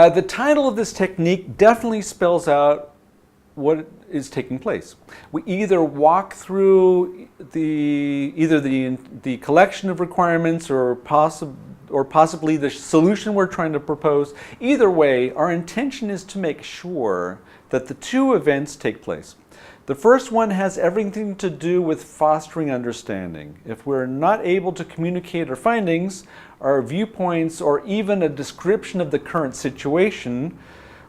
The title of this technique definitely spells out what is taking place. We either walk through the collection of requirements or possibly the solution we're trying to propose. Either way, our intention is to make sure that the two events take place. The first one has everything to do with fostering understanding. If we're not able to communicate our findings, our viewpoints, or even a description of the current situation,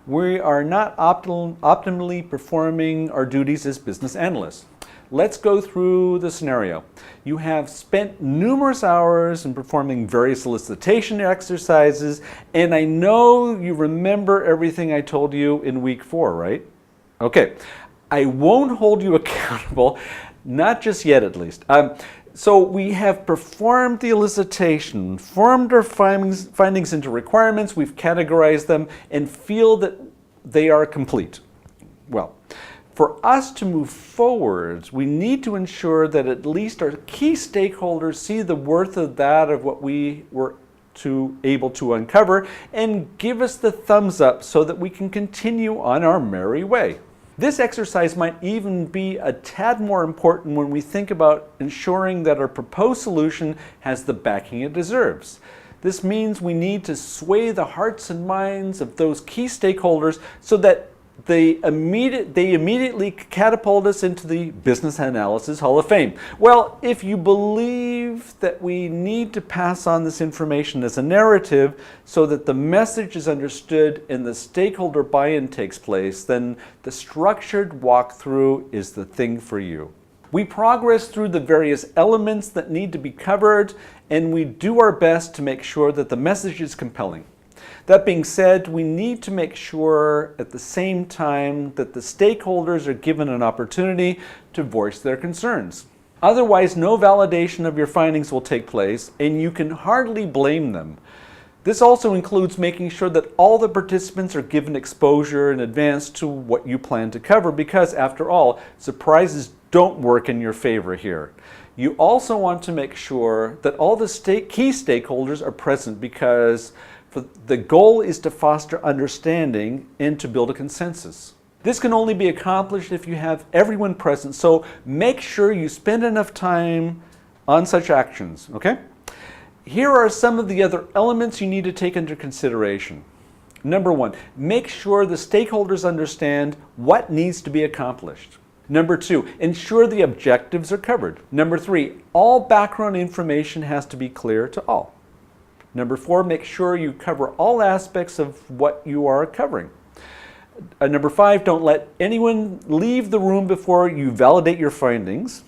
we are not optimally performing our duties as business analysts. Let's go through the scenario. You have spent numerous hours in performing various solicitation exercises, and I know you remember everything I told you in week 4, right? Okay, I won't hold you accountable, not just yet at least. So we have performed the elicitation, formed our findings into requirements, we've categorized them, and feel that they are complete. Well, for us to move forward, we need to ensure that at least our key stakeholders see the worth of that of what we were able to uncover and give us the thumbs up so that we can continue on our merry way. This exercise might even be a tad more important when we think about ensuring that our proposed solution has the backing it deserves. This means we need to sway the hearts and minds of those key stakeholders so that they immediately catapult us into the Business Analysis Hall of Fame. Well, if you believe that we need to pass on this information as a narrative so that the message is understood and the stakeholder buy-in takes place, then the structured walkthrough is the thing for you. We progress through the various elements that need to be covered, and we do our best to make sure that the message is compelling. That being said, we need to make sure at the same time that the stakeholders are given an opportunity to voice their concerns. Otherwise, no validation of your findings will take place, and you can hardly blame them. This also includes making sure that all the participants are given exposure in advance to what you plan to cover, because after all, surprises don't work in your favor here. You also want to make sure that all the key stakeholders are present, because the goal is to foster understanding and to build a consensus. This can only be accomplished if you have everyone present, so make sure you spend enough time on such actions, okay? Here are some of the other elements you need to take into consideration. Number 1, make sure the stakeholders understand what needs to be accomplished. Number 2, ensure the objectives are covered. Number 3, all background information has to be clear to all. Number 4, make sure you cover all aspects of what you are covering. Number 5, don't let anyone leave the room before you validate your findings.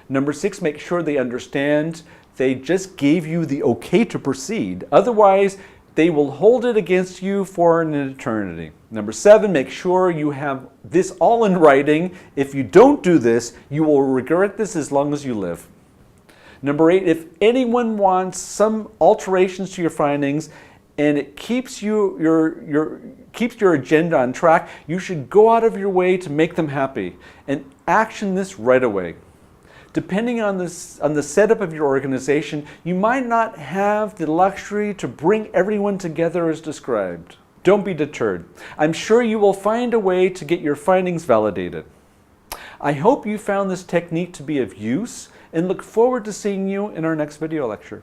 Number 6, make sure they understand they just gave you the okay to proceed. Otherwise, they will hold it against you for an eternity. Number 7, make sure you have this all in writing. If you don't do this, you will regret this as long as you live. Number 8, if anyone wants some alterations to your findings and it keeps your agenda on track, you should go out of your way to make them happy and action this right away. Depending on the setup of your organization, you might not have the luxury to bring everyone together as described. Don't be deterred. I'm sure you will find a way to get your findings validated. I hope you found this technique to be of use and look forward to seeing you in our next video lecture.